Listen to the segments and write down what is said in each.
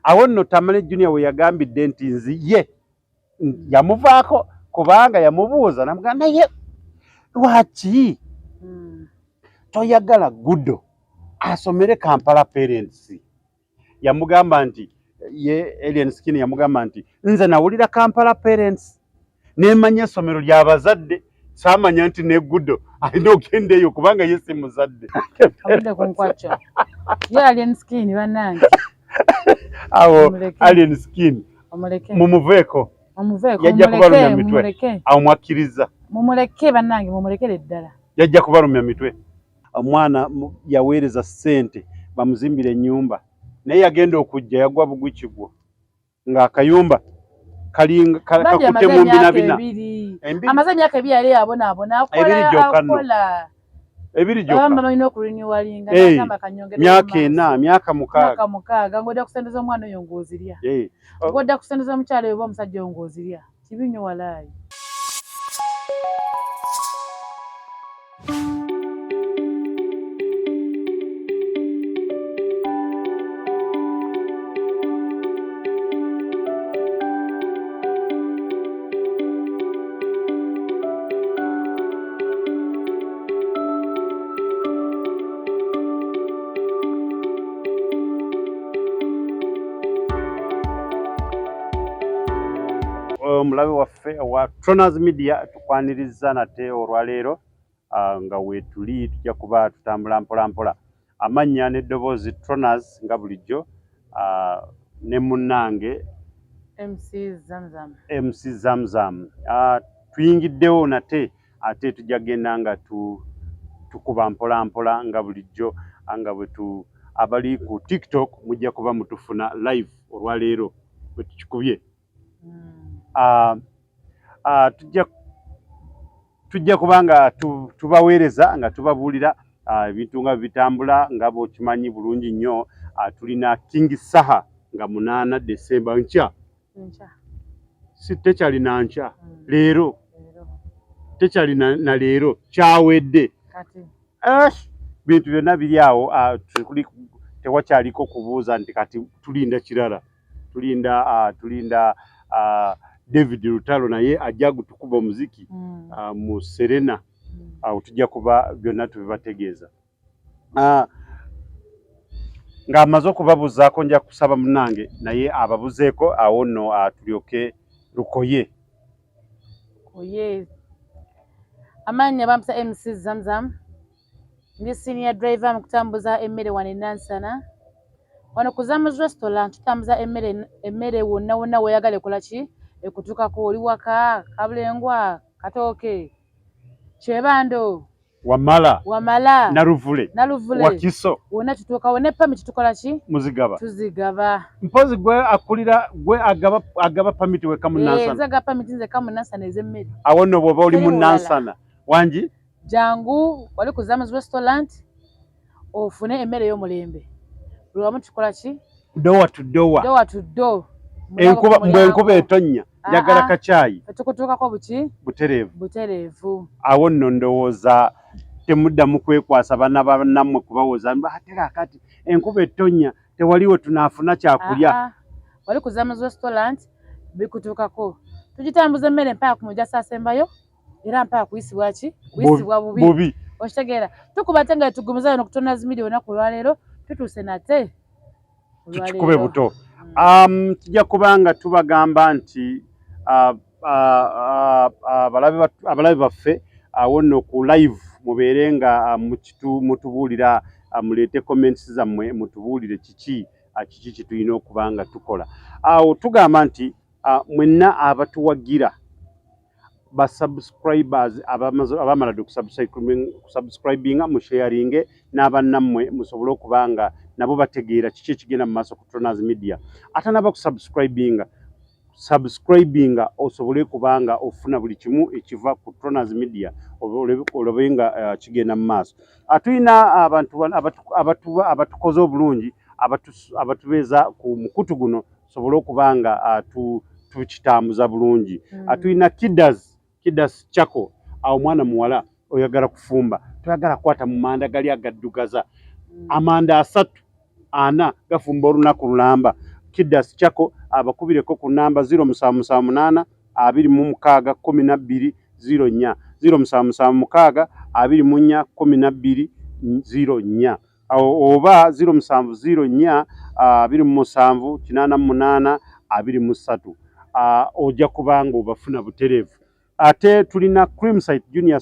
awo nno Tamale Junior we yagambidde nti nziye yamuvaako kubanga yamubuuza namugamba naye lwaki toyagala Gudo asomere Kampala Parents. Yamugamba nti ye Alien Skin yamugamba nti nze nawulira Kampala Parents nemanya essomero ly'abazadde saamanya nti ne Gudo alina ogendeeyo kubanga ye si muzadde. Abudde ku nkwacco. Ye Alien Skin bannange. Awo Alien Skin omuleke mumuveeko yajja kubalumya mitwe awo mwakkiriza mumuleke bannange mumulekere ddala yajja kubalumya mitwe. Omwana yaweereza ssente bamuzimbire ennyumba naye yagenda okujja yagwa bugwi kigwo ng'akayumba kalinga kakutte mu mbinabina amaze emyaka ebiri yali abonaabona akola ebiri gyokka balina okurenewallinga n'agamba kanyongere myaka ena myaka mukaaga ng'odda kusendeza omwana oyo ng'ozirya ng'odda kusendeza omukyala oyo oba omusajja oyo ng'ozirya kibi nnyo walaayi. Mulabe waffe wa Tronaz Media tukwaniriza nate olwaleero nga weetuli tujja kuba tutambula mpola mpola amannya n'eddoboozi Tronaz nga bulijjo ne munnange MC Zamzam. Tuyingiddewo nate ate tujja genda nga tukuba mpola mpola nga bulijjo nga bwe abali ku TikTok mujja kuba mutufuna live olwaleero bwe tukikubye. Tujja kubanga tubaweereza nga tubabuulira ebintu nga bitambula nga bw'okimanyi bulungi nnyo. Tulina King Saha nga 8 December nkya tekyali na nkya leero tekyali na leero kyawedde bintu byonna biri awo. Tewakyaliko kubuuza nti kati tulinda kirala tulinda David Lutalo naye ajja gutukuba omuziki mu Serena. Awo tujja kuba byonna tubibategeeza. Ng'amaze okubabuuzaako nja kusaba munnange naye ababuzeeko awo nno tulyoke lukoye. Amannya bampa MC Zamzam ndi senior driver mu kutambuza emmere wano e Nansana. Wano ku Zamuz Restaurant tutambuza emmere wonna weeyagala ekola ki ekutuukako oli waka kabulengwa katooke kyebando wamala naluvule wakiso wonna tutuukawo ne pamiti tukola ki tuzigaba. Mpozi gwe agaba pamiti weka mu Nansana. Nzaga pamiti nzeka mu Nansana ez'emmere. Awo nno bw'oba oli mu Nansana wangi jangu wali ku Zamuz Restaurant ofune emmere y'omulembe. Lwamu tukola ki dowa to do enkuba etonnya njagala kacaayi tukutuukako butereevu. Awo nno ndowooza temuddamu kwekwasa bana bannammwe kubawoza ate kaakati enkuba etonnya tewaliwo tunaafuna kyakulya. Wali ku Zamuz Restaurant bikutuukako tugitambuza emmere mpaka ku Mujasa asembayo era mpaka kuyisibwa ki kuyisibwa bubi. Okitegeera tukuba ate nga tugumiza wano ku Tronaz Media olunaku olwaleero tutuuse nate tukikube buto. Tujja kubanga tubagamba nti abalabe baffe awo nno ku live mubeere nga mutubuulira muleete comments zammwe mutubuulire kiki kitulina okuba nga tukola. Awo tugamba nti mwenna abatuwagira ba subscribers abamala kusubscribinga mu sharinge n'abannammwe musobole okubanga nabo bategeera kiki ekigenda mu maaso ku Tronaz Media. Ate naba subscribinga osobole kubanga ofuna buli kimu ekiva ku Tronaz Media olabe nga kigenda mu maaso. Tulina abantu abatukoze obulungi abatubeeza ku mukutu guno sobole okubanga tukitambuza bulungi. Tulina Kidas Chako awo mwana muwala oyagala kufumba toyagala kwata mu manda gali agaddugaza amanda 3 4 gafumba olunaku lulamba Kidas Chako abakubireko ku namba 0778 26 12 04 0776 24 12 04 oba 0704 27 88 23 ojja kubanga obafuna buterevu. Ate tulina Creamside Junior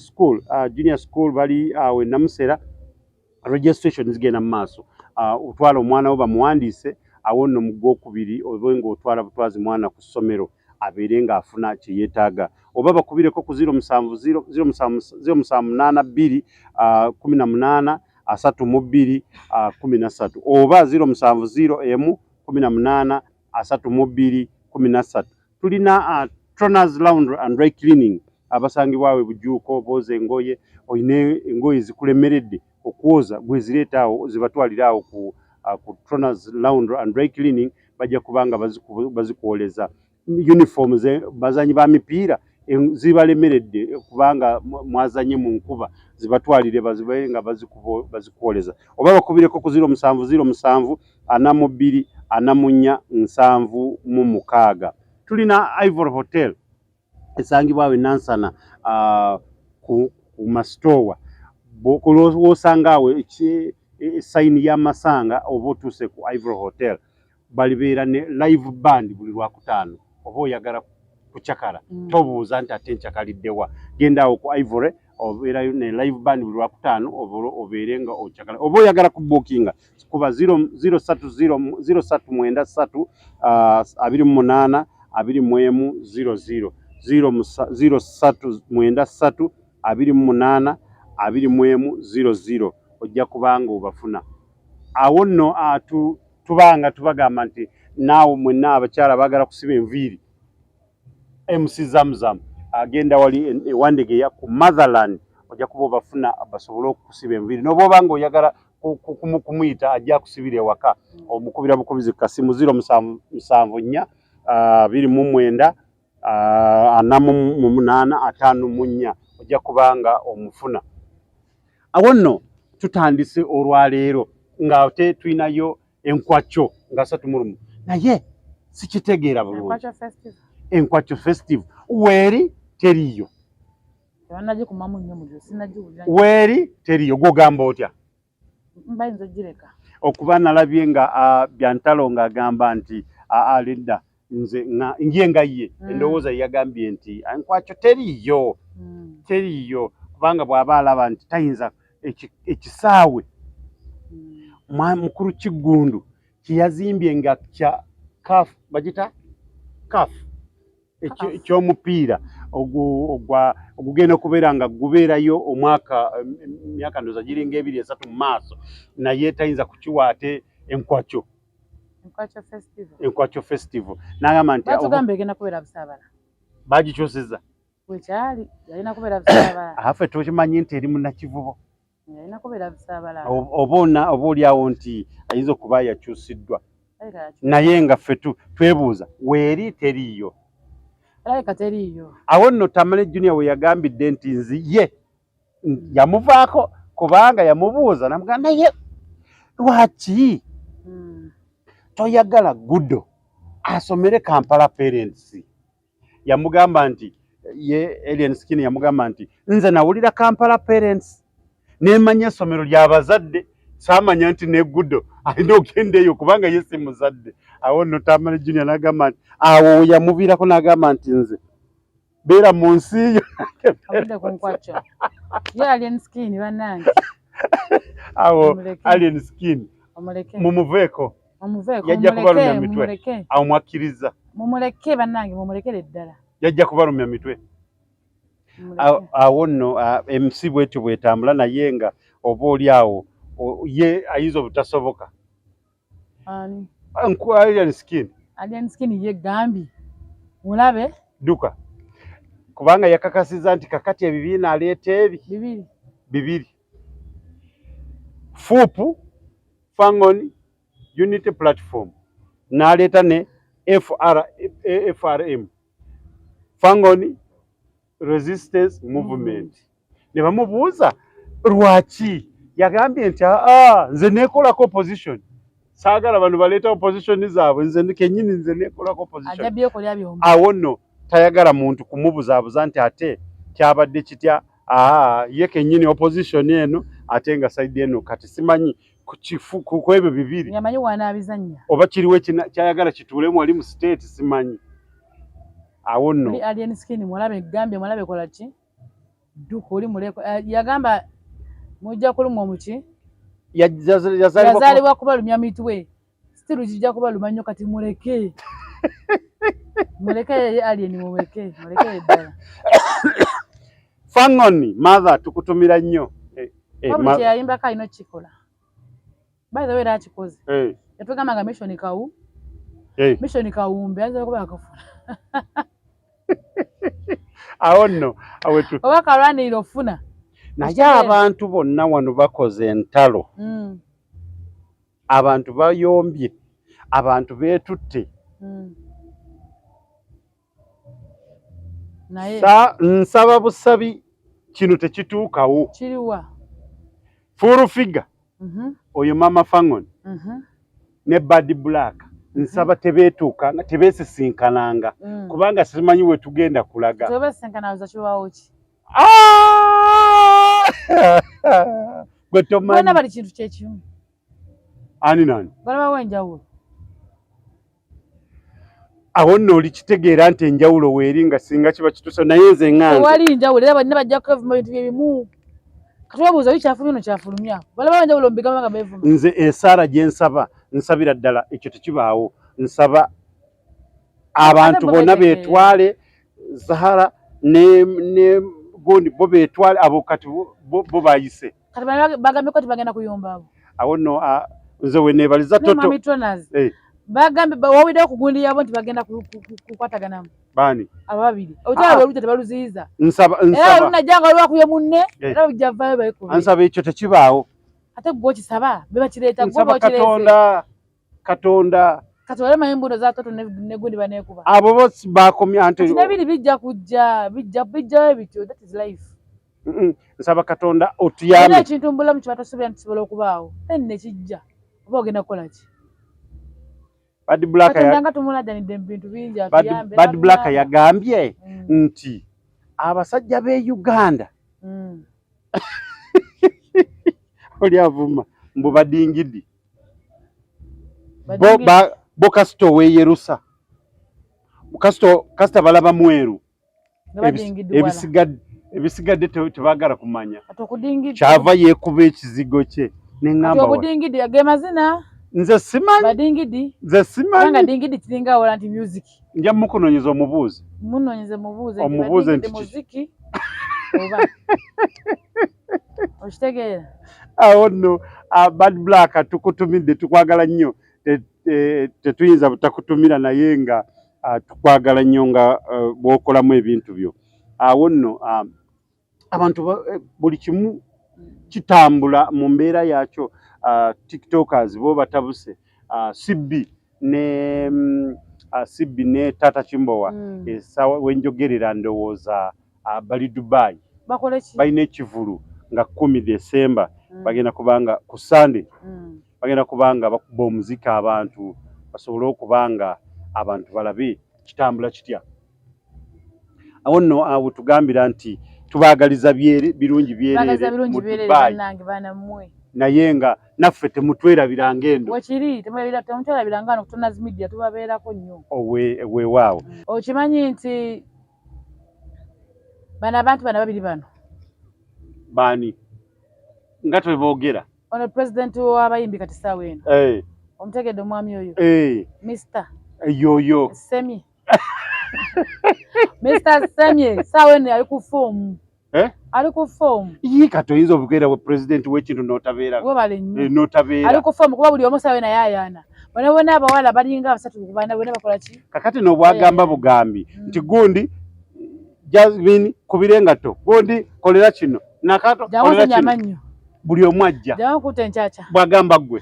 School bali awe Namusera registration zigenda mu maaso. Utwala omwana wo bamuwandiise awo nno mu gwokubiri obenga otwala butwazi mwana ku ssomero abeere ng'afuna kye yeetaaga. Oba bakubireko ku 070 0782 18 32 13 oba 070 18 32 13. Tulina Troners Laundry and Dry Cleaning abasangibwawe Bujuuko boze engoye oyine engoye zikulemeredde okwoza gwezireetaawo zibatwaliraawo ku Troners Laundry and Dry Cleaning bajja kubanga bazikuwoleza. Uniforms bazanyi ba mipiira zibalemeredde kubanga mwazanye mu nkuba zibatwalire bazibenga bazikuwoleza. Oba bakubireko ku 0707 42 44 7 tulina Ivory Hotel esangibwawe Nansana ku Mastowa bw'osangawe sayini y'amasanga oba otuuse ku Ivory Hotel balibeera ne live band buli Lwakutaano oba oyagala kucakala tobuuza nti ate ncakaliddewa genda awo ku Ivory obeerayo ne live band buli Lwakutaano obeere nga ocakala oba oyagala kubookinga kuba 030 0393 28 21 00 039 28 21 ojja kubanga obafuna. Awo nno tubanga tubagamba nti naawe mwenna abakyala bagala kusiba enviiri MC Zamzam agenda wali ewandegeya ku Motherland ojja kuba obafuna basobole okusiba enviiri n'oba obanga oyagala kumuyita ajja kusibira ewaka omukubira bukubizi kasimu 074 29 48 54 ojja kubanga omufuna. Awo nno tutandise olwaleero nga ate tulinayo enkwacco nga 3 naye sikitegeera bulungi. Enkwacco festive weeri teriyo. Weeri teriyo gwogamba otya? Okuba nalabye nga Byantalo ng'agamba nti alidda nze ngenga ye endowooza yagambye nti enkwacco teriyo. Teriyo kubanga bw'aba alaba nti tayinza ekisaawe mukuru Kigundu kiyazimbye nga kya CAF bagita CAF ekyomupiira ogugenda okubeera nga gubeerayo omwaka myaka ndoza giringa 2-3 mu maaso naye tayinza kukiwa ate enkwacco festival n'agamba nti bagikyusizza wekyali yalina kubeera Busaabala afe tukimanyi nti eri mu nakivubo yalina kubeera Busaabala oba oliawo nti ayinza okuba yakyusiddwa naye nga ffe twebuuza weeri teriyo. Awo nno Tamale Junior we yagambidde nti nziye yamuvaako kubanga yamubuuza namugamba naye lwaki toyagala Gudo asomere Kampala Parents? Yamugamba nti ye Alien Skin yamugamba nti nze nawulira Kampala Parents nemanya essomero ly'abazadde saamanya nti ne Gudo alina okugenda eyo kubanga ye si muzadde. Awo nno Tamale Junior n'agamba nti awo yamuviirako n'agamba nti nze beera mu nsi yo Alien Skin bannange awo Alien Skin mumuveeko yajja kubalumya mitwe awo mwakkiriza mumuleke bannange mumulekere ddala yajja kubalumya mitwe. Awo nno MC bwetyo bwetambula naye nga oba oli awo ye ayinza obutasoboka. Alien Skin ye gambi mulabe duka kubanga yakakasiza nti kakati ebibiina aleeta bibiri FUP Fangoni Unity Platform n'aleeta ne FRM Fangoni Resistance Movement. Ne bamubuuza lwaki yagambye nti nze neekolako opposition saagala bano baleeta opposition zaabwe nze kennyini nze nekolako opposition ajabyekolya byombi awo nno tayagala muntu kumubuzaabuza nti ate kyabadde kitya ye kennyini opposition eno ate nga saidi eno kati simanyi ku ebyo bibiri yamanyi wanaabizannya oba kiriwo kyayagala kituulemu wali mu state simanyi awo nno alien skin mulabe gambye mulabe kola ki duko oli muleko yagamba mujja kulumwa omuki yazalibwa kubalumya mitwe still kijja kubaluma nnyo kati muleke muleke alien muleke ddala fangoni mother tukutumira nnyo buli kyeyayimba kalina kikola by the way era akikoze yatugamba nga mission kawumbe ayinza kuba akafuna awo nno awetu oba kalwanirira ofuna naye abantu bonna wano bakoze entalo abantu bayombye abantu beetutte nsaba busabi kino tekituukawo kiriwa full figure oyo mama fangoni ne bad black nsaba tebeetuuka nga tebeesisinkananga kubanga simanyi we tugenda kulaga tebeesisinkananga kiwawo ki gwe tomanyi bonna bali kintu kyekimu ani nani balabawo enjawulo awo nno olikitegeera nti enjawulo weeri nga singa kiba kituso naye nze ŋŋanze tewali njawulo era balina bajja kwevuma bintu byebimu katubabuuza bikyafulumya no kyafulumya balabawo enjawulo mubigamba nga beevuma nze esaara gye nsaba nsabira ddala ekyo tekibaawo nsaba abantu bonna beetwale Zahara ne gondi bo beetwale abo kati bo bayise kati bagambye ko tibagenda kuyomba abo awo nno nze we neebaliza toto bagambe wawiddewo ku gundi yabo nti bagenda kukwataganamu baani ababiri olutalo lwe lujja tebaluziyiza nsaba era olunajjanga lwakuye munne era lujja vaayo bayikubi nsaba ekyo tekibaawo ate gwe okisaba be bakireeta nsaba katonda kati olema embundo za toto ne gundi baneekuba abo bose bakomya nti nebiri bijja kujja bijjayo bityo that is life nsaba katonda otuyambe era ekintu mu bulamu kiba tosobola nti kisobola okubaawo then ne kijja oba ogenda kukola ki Bad Black yagambye nti abasajja be Uganda oli avuma mbu badingidi bo kasito we Yerusa kasita balaba mweru ebisigadde tebagala kumanya kyava yeekuba ekizigo kye neŋŋamba okudingidi ge mazina nze simanyi badingidi nze simanyi nga dingidi kiringa wala nti music nja mukunoonyeza omubuuzi omubuuze nti muziki oba okitegeera awo nno Bad Black tukutumidde tukwagala nnyo tetuyinza butakutumira naye nga tukwagala nnyo nga bw'okolamu ebintu byo awo nno abantu buli kimu kitambula mu mbeera yakyo tiktokers bo batabuse Sibbi ne Tata Kimbowa esawa wenjogerera ndowooza bali Dubai balina ekivulu nga 10 Desemba bagenda kubanga ku Sunday bagenda kubanga bakuba omuzika abantu basobole okubanga abantu balabe kitambula kitya awo nno awo tugambira nti tubaagaliza birungi byerere mu Dubai naye nga naffe temutwerabiranga endo wekiri temutwerabiranga ano kutonazi media tubabeerako nnyo weewaawo okimanyi nti bano abantu bano babiri bano baani nga tweboogera ono president w'abayimbi kati ssaawa eno omutegedde omwami oyo Mr. yoyo Semi Mr. Semi ssaawa eno ali ku foomu ali ku foomu kati oyinza obukeera bwe president w'ekintu n'otabeera n'otabeera ali ku foomu kuba buli omu ssaawa eno ayayaana bonna bonna abawala balinga abasatu kubanda bonna bakola ki kakati n'obwagamba bugambi nti gundi Jasmine kubira engato gundi kolera kino nakato kolera kino buli omu ajja bwagamba gwe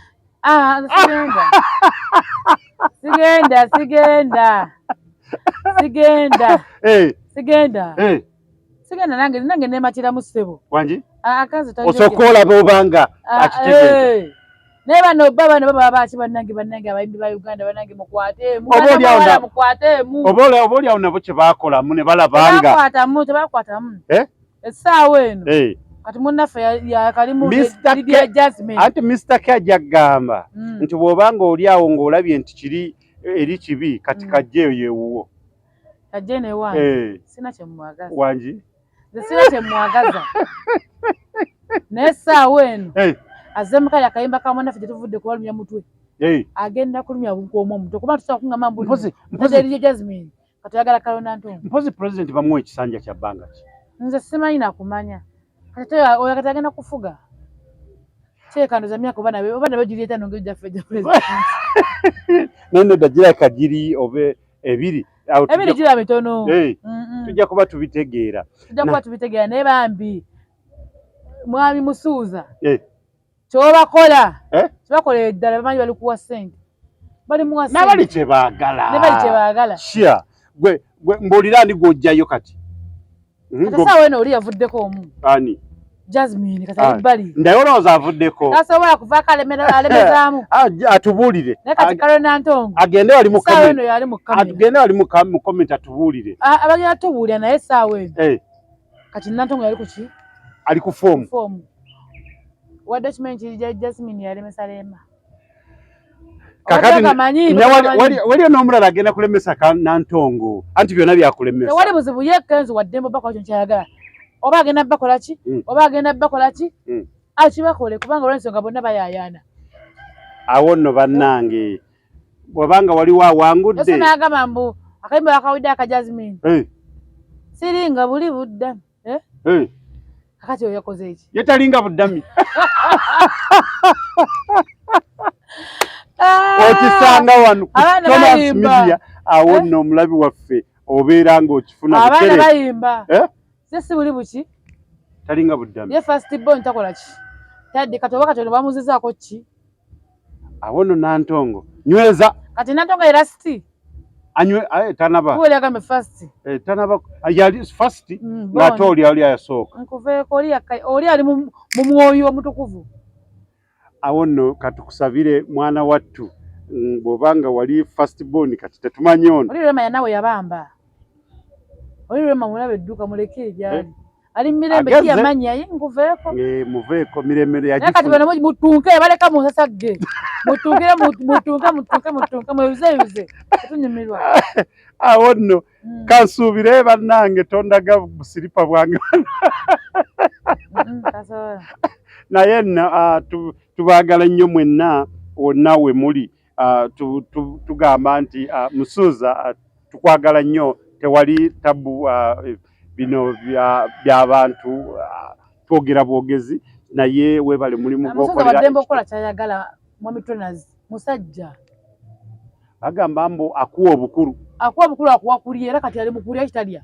sigenda nange nematira mu ssebo wangi osooka olaba obanga akitegeeza Neba no baba no baba bachi banange abayimbi ba Uganda banange mukwate mu obolia unabo kye bakola mu ne balabanga bakwata mu essaawa eno kati munaffe ya kalimu Lydia Jasmine anti Mr. Kajagamba nti bwobanga oli awo ng'olabye nti kiri eri kibi kati kajjeyo yewuwo kajje ne wange sina kye mwagaza wangi sina kye mwagaza n'essaawa eno azemka yakayimba kamwana fije tuvudde kubalumya mutwe agenda kulumya bukwomo omuntu kuba tusa kungama mbu mpozi Lydia Jasmine katayagala kalona ntongo mpozi president bamwe ekisanja kya banga ki nze simanyi nakumanya kati oyo katagenda kufuga cheka za myaka bana be Julieta nongeja feja president nende dajira kajiri obe ebiri jira mitono tujja kuba tubitegeera ne bambi mwami musuuza kyobakola kibakola eddala bamanyi bali kuwa ssente bali muwa ssente n'abali kye baagala shia gwe mbuulira ndi gw'ojjayo kati essaawa eno oli yavuddeko omu ani Jasmine kati bali ndaye olowooza avuddeko tasobola kuvaako alemezaamu atubuulire naye kati kalona ntongo agende wali mu comment atubuulire abagenda tubuulira naye essaawa eno kati nantongo yali kuki ali ku foomu wadde kimanyi kiri Jasmine yalemesa lemba kakati waliyo n'omulala agenda kulemesa nantongo anti byonna byakulemesa tewali buzibu ye Kenzo wadde mbo bakola kyo kyayagala oba agenda bakola ki oba agenda bakola ki akibakole kubanga olw'ensonga bonna bayayaana awo nno bannange bwabanga waliwo awangudde ese n'agamba mbu akayimba bakawudde aka Jasmine siringa buli budda kakati oyo yakoze eki yetalinga buddami okisanga wano Thomas Media awo nno omulabi waffe obeera ng'okifuna abaana bayimba si buli buki talinga buddami ye first born takola ki tadde kati oba katono bamuzizaako ki awo nno nantongo nyweza kati nantongo era sti anywe tanaba kuwele agambe first tanaba yali first ng'ate oli ayasooka nkuveeko oli ali mu mwoyo omutukuvu awo nno katukusabire mwana wattu bw'obanga wali first born kati tetumanyi ono oli Rema nawe yabamba oli Rema mulabe edduuka muleke egyali ali mirembe yamanyi yaye nkuveeko muveeko mirembe yagifuna kati bano mutunke baleka mu nsasagge mutunke mweyuzeyuze tunyumirwa awo nno kansuubire bannange tondaga busiripa bwange naye nno tubaagala nnyo mwenna wonna we muli tugamba nti musuuza tukwagala nnyo tewali tabu bino by'abantu twogera bwogezi naye webale mulimu gw'okolera wadde okola kyayagala mwami Tonazi musajja bagamba mbu akuwa obukulu akuwa kulya era kati ali mukulya kitalya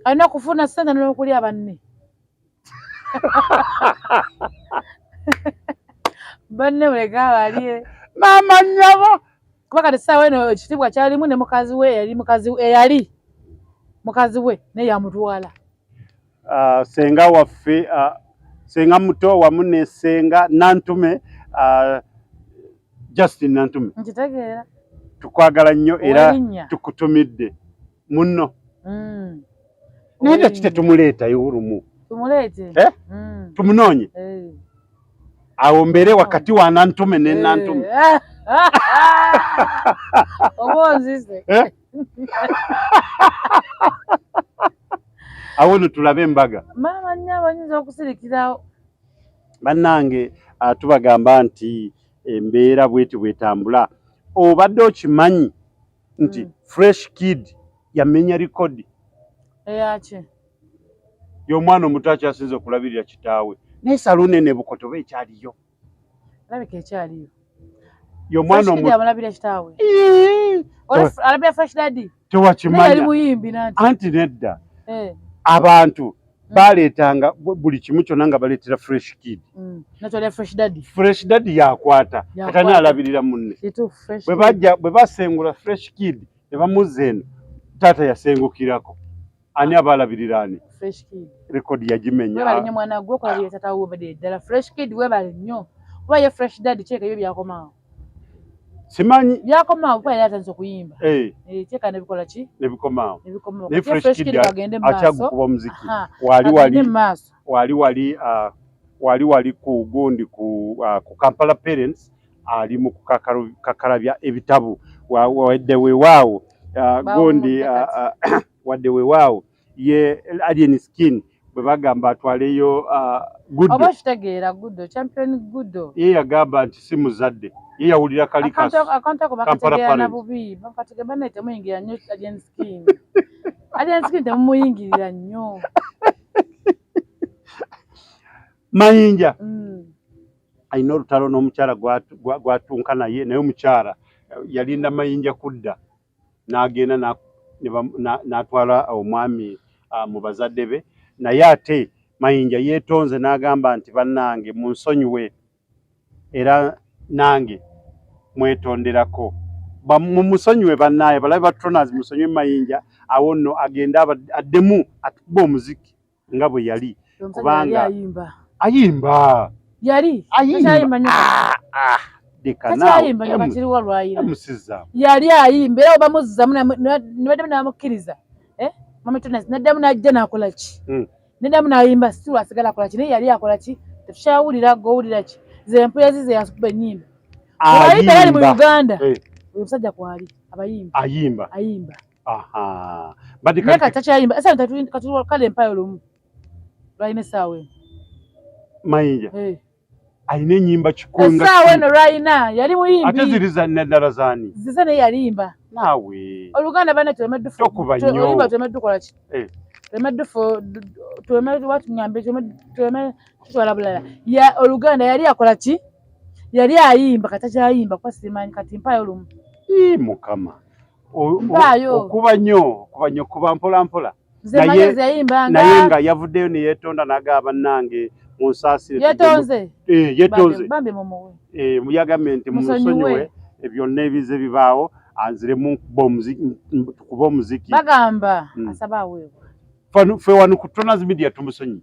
alina kufuna ssente n'okulya banne banne muleka balye mama nnyabo kuba kati essaawa eno ekitiibwa kyalimu ne mukazi we eyali mukazi we naye yamutwala senga waffe senga muto wamu ne senga nantume Justin nantume nkitegeera tukwagala nnyo era tukutumidde munno naye kitumuleetayo olumu tumuleete tumunoonye awo mbeere wakati wa nantume ne nantume oba onzise awo no tulabe embaga maama nnyabo ayinza okusirikirawo bannange tubagamba nti embeera bweti bwetambula obadde okimanyi nti Fresh Kid yamenya likodi eyaki y'omwana omuto akyasinze okulabirira kitaawe naye saluuni eno ebukoto oba ekyaliyo alabika ekyaliyo y'omwana omuto amulabira kitaawe alabira Fresh Daddy tewakimanya anti nedda abantu baleetanga buli kimu kyonna nga baleetera Fresh Kid Fresh Daddy yakwata katani alabirira munne bwe basengula Fresh Kid ne bamuzza eno taata yasengukirako ani abalabirira ani Fresh Kid rekodi yagimenya webale nnyo mwana gwe okulabirira taata wo badde ddala Fresh Kid webale nnyo kuba ye fresh dad cheka ebyo byakomaawo simanyi byakomaawo kuba yali atandise okuyimba cheka nebikola ki nebikomaawo ne fresh kid agende maaso akyagukuba omuziki wali ku gundi ku Kampala Parents ali mu kukakalabya ebitabu wadde weewaawo gundi wadde weewaawo ye alien skin bwe bagamba atwaleyo Guddo oba kitegeera Guddo champion Guddo ye yagamba nti si muzadde ye yawulira kalikas akantako bakategeera na bubi bakategeera bane temuyingira nnyo alien skin temumuyingirira nnyo Mayinja alina olutalo n'omukyala gwatunka naye omukyala yalinda Mayinja kudda n'agenda n'atwala omwami mu bazadde be naye ate Mayinja yeetonze n'agamba nti bannange munsonyiwe era nange mwetonderako mumusonyiwe bannaaye balabe batronas musonyiwe Mayinja awo nno agenda addemu atukuba omuziki nga bwe yali kubanga ayimba yali ayimba era obamuzzamu nibaddamu namukkiriza mamatronas naddamu najja nakola ki neddamu nayimba si lwasigala akola ki naye yali akola ki tetukyawulira gowulira ki ze empulira zize yakuba ennyimba ayimba yali mu Uganda omusajja kwali ayimba naye kati takyayimba esa kale empayo lumu lwalina essaawa Mayinja alina ennyimba kikunga essaawa eno lwalina yali muyimbi ate ziri naddala zaani zize naye yalimba naawe Oluganda bane tulemeddufu olimba tulemeddukola ki tulemeddufu tulemedwatunyambe tutwala bulala Oluganda yali akola ki yali ayimba kati takyayimba kuba simanyi kati mpayo lumu Mukama okuba nnyo kuba mpolampola naye nga yavuddeyo ne yeetonda n'agamba bannange munsaasire yeetonze yagambye nti mumusonyiwe byonna ebize bibaawo anziremu tukuba omuziki bagamba asaba aweebwa ffe wano ku Tronas Media tumusonyi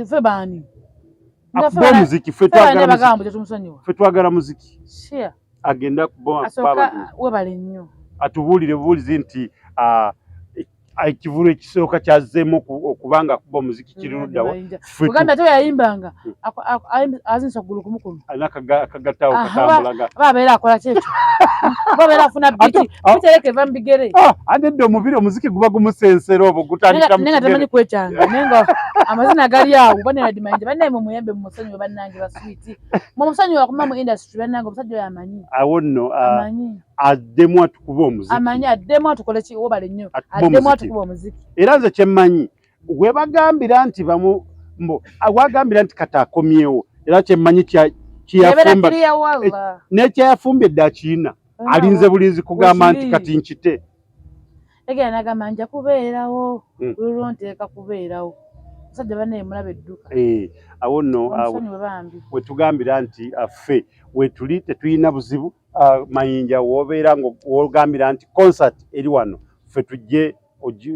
ffe baani akuba omuziki ffe twagala muziki agenda webale nnyo atubuulire bubuulizi nti ekivulu ekisooka kyazzeemu okubanga akuba omuziki kiri luddawa Uganda teyayimbanga azinsa okugulu kumu kuno alina akagattaawo katambulaga abeera akola kyekyo abeera afuna biti bitereka eva mu bigere ate edda omuziki guba gumusensera obwo gutandika naye nga tamanyi kwekyanga naye nga amazina gali awo banebadimayinja bannaye mumuyembe mumusonyiwe bannange baswiti mumusonyiwe akuma mu industry bannange omusajja oyo amanyi awo nno addemu atukuba omuziki amanyi addemu atukole ki wobale nnyo addemu atukuba omuziki era nze kyemmanyi webagambira nti wagambira nti kati akomyewo era kyemmanyi kyeyafumba nekyeyafumbye edda akiina alinze bulinzi kugamba nti kati nkite egera nagamba nja kubeerawo lulwo nteeka kubeerawo musajja bannaye mulaba edduka awo nno wetugambira nti ffe wetuli tetulina buzibu Mayinja wobeera ng'ogambira nti concert eri wano ffe tujje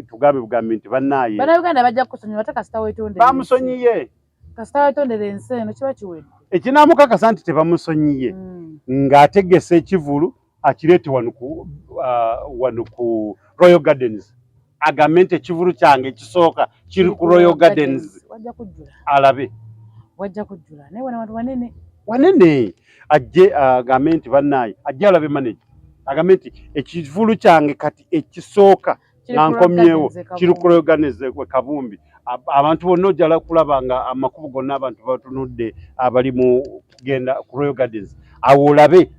tugambe bugambi nti bannaaye bannayuganda bajja kukusonyiwa ate kasita weetondere bamusonyiye kasita weetondere ensi eno kiba kiwedde ekinaamukakasa nti tebamusonyiye ng'ategese ekivulu akireete wano ku Royal Gardens agambe nti ekivulu kyange ekisooka kiri ku Royal Gardens alabe wajja kujjula naye wana bantu wanene ajje agambe nti bannaaye ajje alabe manager agambe nti ekivulu kyange kati ekisooka nga nkomyewo kiri ku Royal Gardens Kabumbi abantu bonna ojala kulaba nga amakubo gonna abantu batunudde abali mu kugenda ku Royal Gardens awo olabe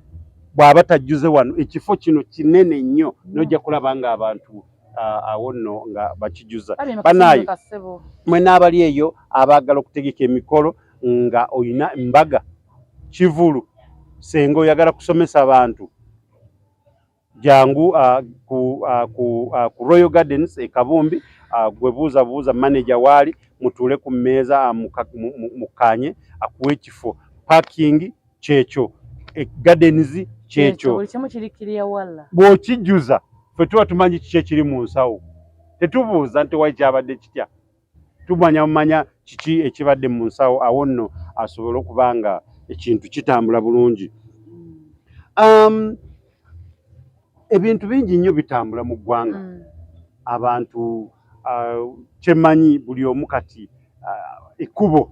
bw'aba tajjuze wano ekifo kino kinene nnyo n'ojja kulaba nga abantu awo nno nga bakijuza bannaaye mwe n'abali eyo abaagala okutegeka emikolo nga oyina mbaga kivulu senga oyagala kusomesa abantu jangu ku Royal Gardens Kabumbi gwe buuza manager waali mutuule ku mmeeza mukanye akuwe ekifo parking kyekyo gardens kyekyo buli kimu kirikiriya walla bw'okijjuza ffe tuba tumanyi kiki ekiri mu nsawo tetubuuza nti waki kyabadde kitya mumanya kiki ekibadde mu nsawo awo nno asobole okuba nga ekintu kitambula bulungi. Ebintu bingi nnyo bitambula mu ggwanga. Abantu kyemanyi buli omu kati ekkubo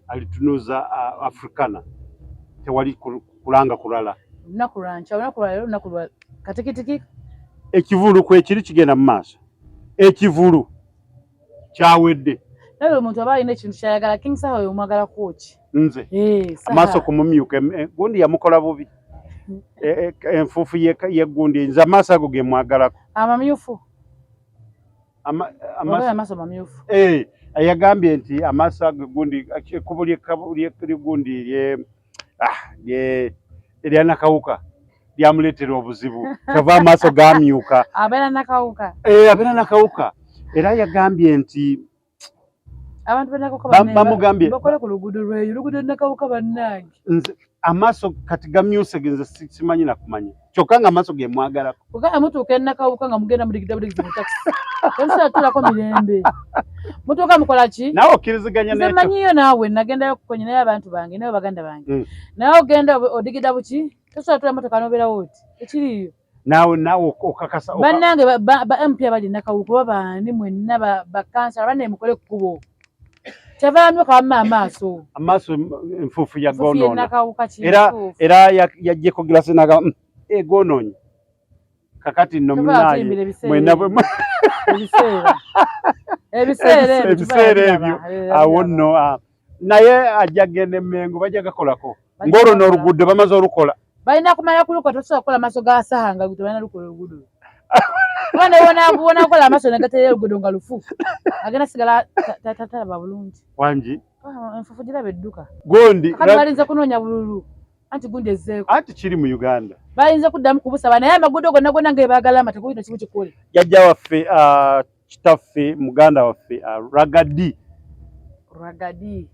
alitunuza Africana tewali kulanga kulala. Lunaku katikitiki ekivulu kwekiri kigenda mu maaso. Ekivulu kyawedde. Naye omuntu aba alina ekintu kyayagala Kingsawe oyo omwagala kwoki. Nze amaaso kumumyuka gundi yamukola bubi. Enfuufu yegundi nze amaaso ago ge mwagalako. Amamyufu. Amaaso mamyufu. Yagambye nti amaaso ago gundi ekkubo gundi lye nakawuka lyamuleetera obuzibu kava amaaso gamyuka. Abeera nakawuka. Abeera nakawuka. Era yagambye nti abantu benakawuka bamugambye bakole ku luguudo lweyo luguudo nakawuka bannange. Nze amaaso kati gamyuse genze simanyi nakumanya kyokka nga amaaso ge mwagalako. Kuga mutuuka nakawuka nga mugenda mudigidabudigi mu taxi. Kanisa tulako mirembe. Mutuuka mukola ki? Nawe okkiriziganya n'ekyo. Manyiyo naawe nagendayo kukonya naye abantu bange naye baganda bange. Nawe ogenda odigida buki? Tosobola tula motoka n'obeerawo oti. Ekiriyo. Nawe okakasa. Bannange ba MP abali nakawuka babaani mwenna bakansa banne mukole kkubo. Kyavaamyo kawamma amaaso. Amaaso enfuufu ya gonoona. Era yajjeko girasi naga gonoonye. Kakati nno munaye mwena ebiseera ebyo awo nno naye ajja genda Emmengo bajja gakolako ng'olwo n'oluguudo bamaze olukola. Balina kumala kulukola tosobola kukola amaaso ga Sahanga balina lukola oluguudo. Wona kola amaaso negateera oluguudo nga lufu. Agenda sigala tatalaba bulungi. Wangi? Enfuufu girabe edduka. Gondi. Kati balinze kunoonya bululu. Anti gundi ezzeeko. Anti kiri mu Uganda. Bayinza kuddamu kubusaba naye amaguudo gonna ge baagala amateku kimu kikole. Jajja waffe kitaffe muganda waffe Ragadi.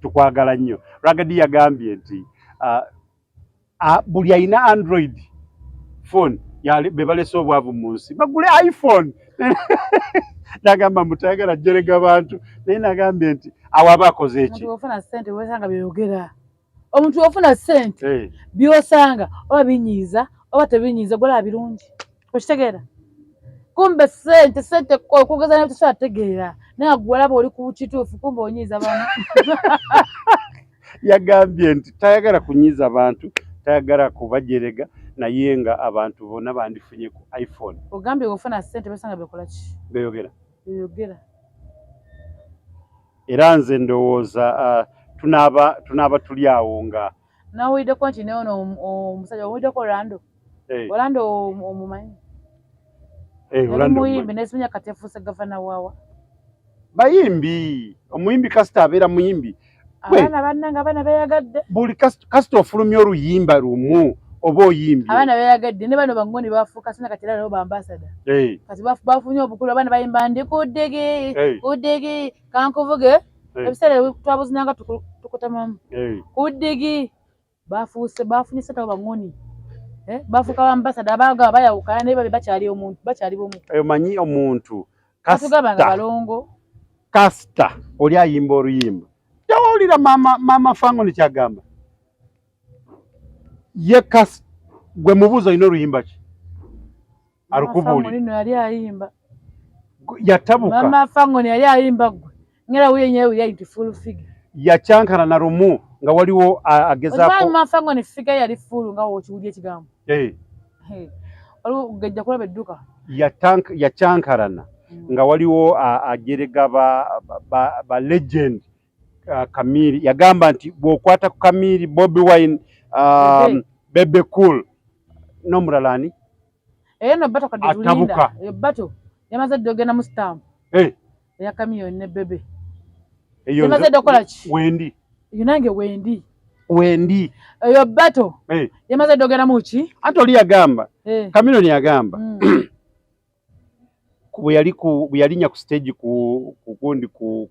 Tukwagala nnyo. Ragadi yagambye nti buli alina Android phone be balese obwavu mu nsi bagule iPhone. Nagamba mutayagala jerega abantu naye nagambye nti awo aba akoze eki. Omuntu ofuna ssente wesanga byogera. Omuntu ofuna ssente byosanga oba binyiiza oba tebinyiiza gola birungi. Okitegeera? Kumbe ssente okugeza nayo tosobola tegeera naye agwalaba oli ku kituufu kumbe onyiiza abantu. Yagambye nti tayagala kunyiiza abantu tayagala kubajerega naye nga abantu bonna bandifunye ku iPhone. Ogambye ofuna ssente besanga bekola ki? Beyogera. Era nze ndowooza tunaaba tuli awo nga nawuliddeko nti neono omusajja owuliddeko Orlando omumanyi. Orlando muyimbi nesimanya kati yafuuse gavana waawa. Bayimbi omuyimbi kasita abeera muyimbi. Abaana bannange abaana beeyagadde. Buli kasita ofulumya oluyimba lumu oba oyimbi. Abaana beeyagadde ne bano bangoni bafuuka sina kati era nabo bambasada. Kati bafunye obukulu abaana bayimba ndi kuddigi kankuvuge ebiseera twabuzinyanga tukutamamu. Kuddigi bafunye ssente abo bangoni. Bafuuka bambasada abaaga bayawukana naye babe bakyali bomu. Omanyi omuntu katugabanga balongo. Kasita oli ayimba oluyimba. Tawulira mama Fangoni kyagamba. Ye gwe mubuuza olina oluyimba ki? Alukubuuli. Fangoni yali ayimba. Yatabuka. Mama Fangoni yali ayimba gwe. Ngera wuye nyewe yali full figure. Yachankana na rumu nga waliwo agezaako. Mama Fangoni figure yali full nga wokiwulye ekigambo. Waliwo gajja kulaba edduka. Yachankarana nga waliwo ajerega ba legend. Kamiri yagamba nti bw'okwata ku Kamiri Bobby Wine Bebe Cool nomulalaani no bato kaddulinda bato yamaze dogena mu stamp ya Kamiri ne Bebe yamaze dokola ki Wendi eyo bato yamaze dogena mu ki anti oli yagamba Kamiri yagamba bwe yalinya ku stage ku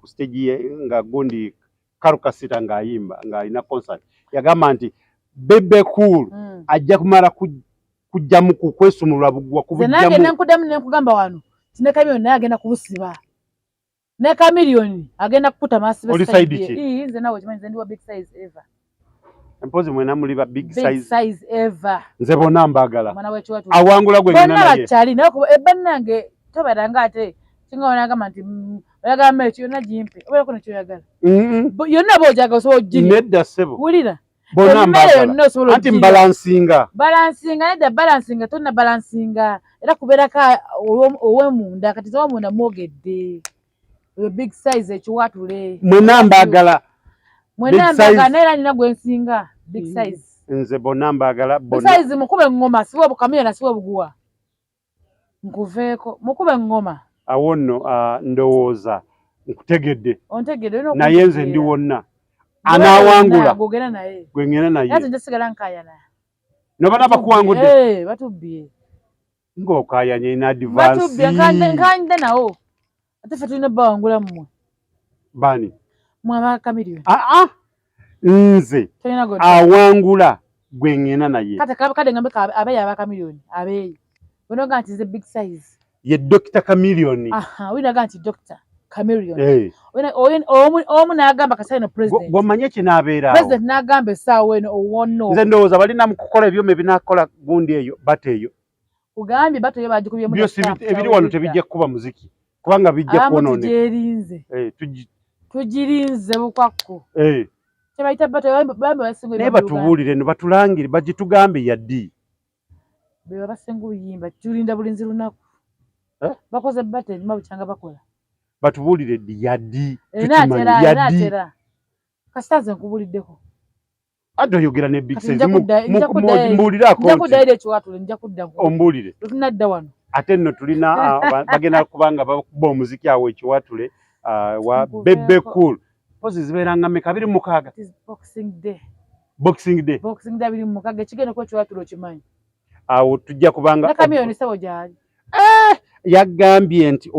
stage nga gundi Karukasita ng'ayimba ng'alina concert yagamba nti Bebe Cool ajja kumala kujja mu kwesumulwa bugwa kubujjamu. Nange nenkudamu nenkugamba wano tine Kamilioni naye agenda kubusiba. Ne Kamilioni agenda kukuta masibe side ye. Nze nawe kimanyi nze ndi wa big size ever. Empozi mwena muli ba big size ever. Nze bonna mbagala. Mwana wetu watu. Awangula gwe ngena naye. Bonna bachali nako ebannange tobaranga ate. Kinga onanga manti oyaga mechi yonna jimpe. Oba kono kyoyagala. Yonna bojaga so jini. Nedda sebo. Wulira. Bonna mbagala. Anti balansinga. Balansinga nedda balansinga tonna balansinga. Era kuberaka owemunda kati zo munda mogedde. Big size ekiwatule. Mwena mbagala. Mwena mbagala nera nina gwensinga big size. Nze bonna mbagala bonna. Big size mukube ngoma siwe bukamira na siwe buguwa. Nkuveeko mukube ngoma. Awonno ndowooza nkutegedde. Ontegedde no. Naye nze ndi wonna. Anawangula. Gogera naye. Gwengena naye. Yati ndesigala nkaya naye. Nobana bakuwangudde. Batubbiye. Ng'okayanye ina advance. Batubbiye nkande nawo. Ate fe tulina bawangula mmwe. Bani? Mwaba kamiliyoni. Nze awangula gwengena naye. Kade ngambe abeya abakamiliyoni abeyi. Bonoga nti ze big size. Ye Dr. Chameleon. Wina ganti Dr. Chameleon. Omu n'agamba kasayino president. Gwomanye kinabeera. President n'agamba essaawa eno owonno. Nze ndowooza balina mu kukola ebyuma ebinaakola gundi eyo bate eyo. Ugambye bate eyo bagikubyemu. Byose ebiri wano tebijja kuba muziki. Kubanga bijja kwonoone. Tujerinze. Tugirinze bukwakko. Kyebayita bate bambe basinga. Naye batubuulire ne batulangire bagitugambe yaddi. Beba basinga oyimba tulinda bulinzi lunaku. Bakoze bate mabukyanga bakola. Batubuulire yaddi. Yaddi. Kasitaze nkubuliddeko. Ado yogera ne big size mbuulirako. Nja kuddayo ekiwatule nja kudda. Ombuulire. Tunadda wano. Ate nno tulina bagenda kubanga bakuba omuziki awo ekiwatule wa Bebe Cool. Pozi zibeeranga mmeka 26. Boxing Day. Boxing Day 26 ekigenda ku ekiwatule okimanyi. Awo tujja kubanga. Nakamiliyoni sebo gyali. Yagambye nti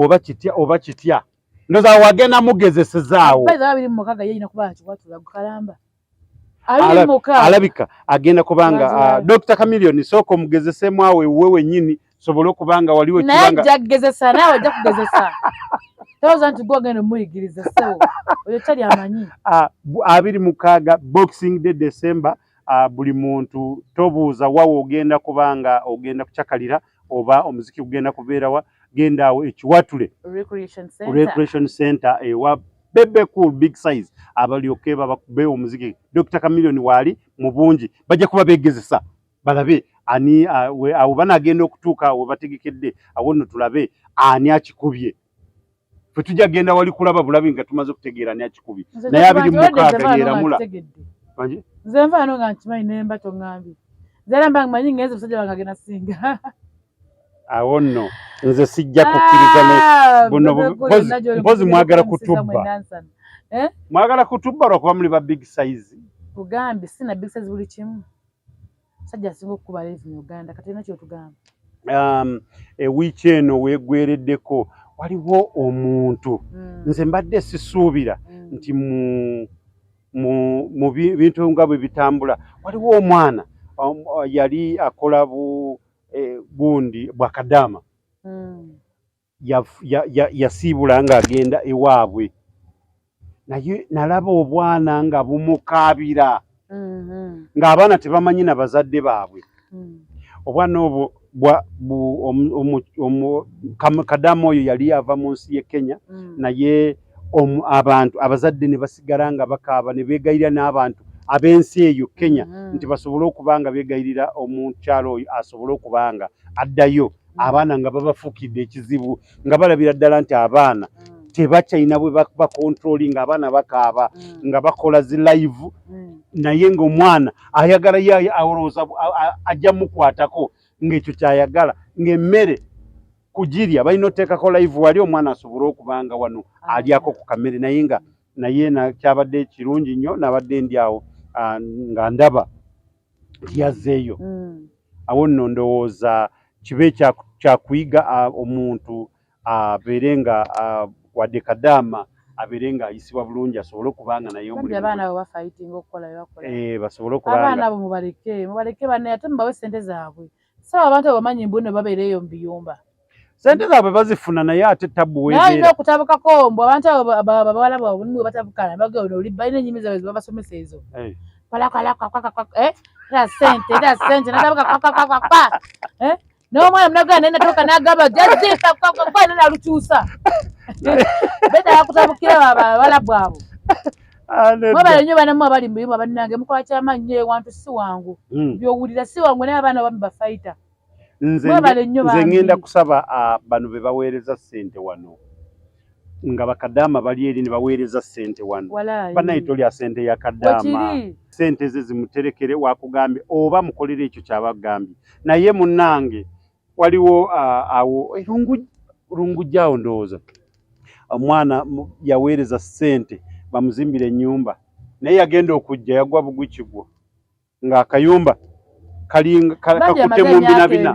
oba kitya. Ndoza wagenda mugezesezaawo. Baza 26 yeyina kuba kiwatula gukalamba. Alabika agenda kubanga Dr. Chameleon soko mugezesemu awe wewe nyini sobolo kubanga waliwo kibanga. Naye jagezesa nawe ajja kugezesa. Toza nti gwagenda muyigiriza sewo. Oyo tali amanyi. 26 Boxing Day December. Buli muntu tobuuza wawo ogenda kubanga ogenda kuchakalira oba omuziki ogenda kubeerawa genda awo ekiwatule recreation center ewa Bebe Cool big size abalyoke babakube omuziki Dr. Chameleon wali mu bungi bajja kuba begezesa balabe ani awo banagenda okutuuka awo bategekedde awo nno tulabe ani akikubye fe tujja genda wali kulaba bulabi nga tumaze okutegeera ani akikubye naye 26 yeramula. Nze nfaano nga nkimanyi nemba toŋŋambye. Nze mba nkimanyi ngenze omusajja wange agenda singa. Awo nno nze sijja kukkiriza buno mpozi mwagala kutubba. Mwagala kutubba lwakuba muli ba big size. Kugambye sina big size buli kimu. Sajja asinga okukuba live mu Uganda kati nakyo tugamba. Wiiki eno weegwereddeko waliwo omuntu nze mbadde sisuubira nti mu bintu nga bwe bitambula waliwo omwana yali akola gundi bwakadaama yasiibula ng'agenda ewaabwe naye nalaba obwana nga bumukaabira ng'abaana tebamanyi na bazadde baabwe. Obwana obwo kadaama oyo yali ava mu nsi y'e Kenya naye abantu abazadde ne basigala nga bakaaba ne beegayirira n'abantu ab'ensi eyo Kenya nti basobole okuba nga beegayirira omukyalo oyo asobole okuba nga addayo abaana nga babafuukidde ekizibu nga balabira ddala nti abaana tebakyayina bwe bakontrolinga abaana bakaaba nga bakola zi live naye ng'omwana ayagala ye awolowooza ajja mukwatako ng'ekyo kyayagala ng'emmere kugirya balina oteekako live wali omwana asobole okubanga wano alyako ku kamere naye nakyabadde kirungi nnyo nabadde ndi awo nga ndaba yazzeeyo. Awo nno ndowooza kibe kyakuyiga omuntu abeere nga wadde kadaama abeere ng'ayisibwa bulungi asobole okubanga naye omulimu abaana bo bafayitinga okukola byebakola basobole okubanga abaana abo mubaleke banne ate mubawe ssente zaabwe so abantu abo bamanyi mbu nno babeereeyo mu biyumba sente zaabwe bazifuna naye ate tabbu weebeera naye alina okutabukako mbu abantu abo bawala baabwe bwe batabukana bagenda oli balina ennyimi zaabwe ze babasomesa ezo era sente nagabuka n'omwana munagala naye natuuka n'agamba jazika nena lukyusa beta yakutabukira abalabu abo mwabale nnyo banamu abali mulimu abannange mukola kyamaanyi nnyo ewantu si wangu byowulira si wangu naye abaana bami bafayita mwabale nnyo nze ngenda kusaba bano be baweereza ssente wano nga bakadaama bali eri ne baweereza ssente wano banaye tolya ssente ya kadaama ssente ze zimuterekere wakugambye oba mukolere ekyo kyabagambye naye munnange waliwo awo Rungujjaawo ndowooza omwana yaweereza ssente bamuzimbire ennyumba naye yagenda okujja yagwa bugwikigwo ng'akayumba kakutte mu mbinabina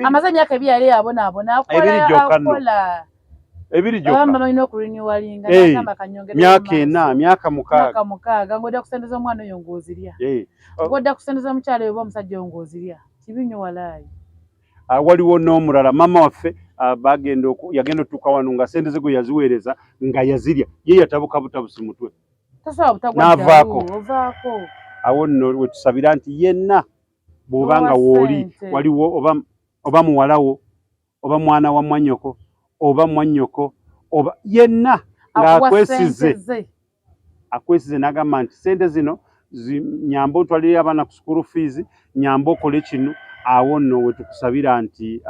amaze emyaka ebiri yali yabonaabona akola ebiri gyokka balina okurenewallinga myaka ena myaka mukaaga ng'odda kusendeza omwana oyo ng'ozirya ng'odda kusendeza omukyala oyo oba omusajja oyo ng'ozirya kibi nnyo walaayi waliwo n'omulala mama waffe yagenda otuuka wano nga sente ze gwe yaziweereza nga yazirya ye yatabuka butabusi mutwe n'avaako awo nno wetusabira nti yenna bw'obanga wooli waliwo oba muwalawo oba mwana wa mwannyoko oba mwannyoko oba yenna ng'akwesize n'agamba nti sente zino nyamba otwalire abaana ku school fees nyamba okole kino awo nno wetukusabira nti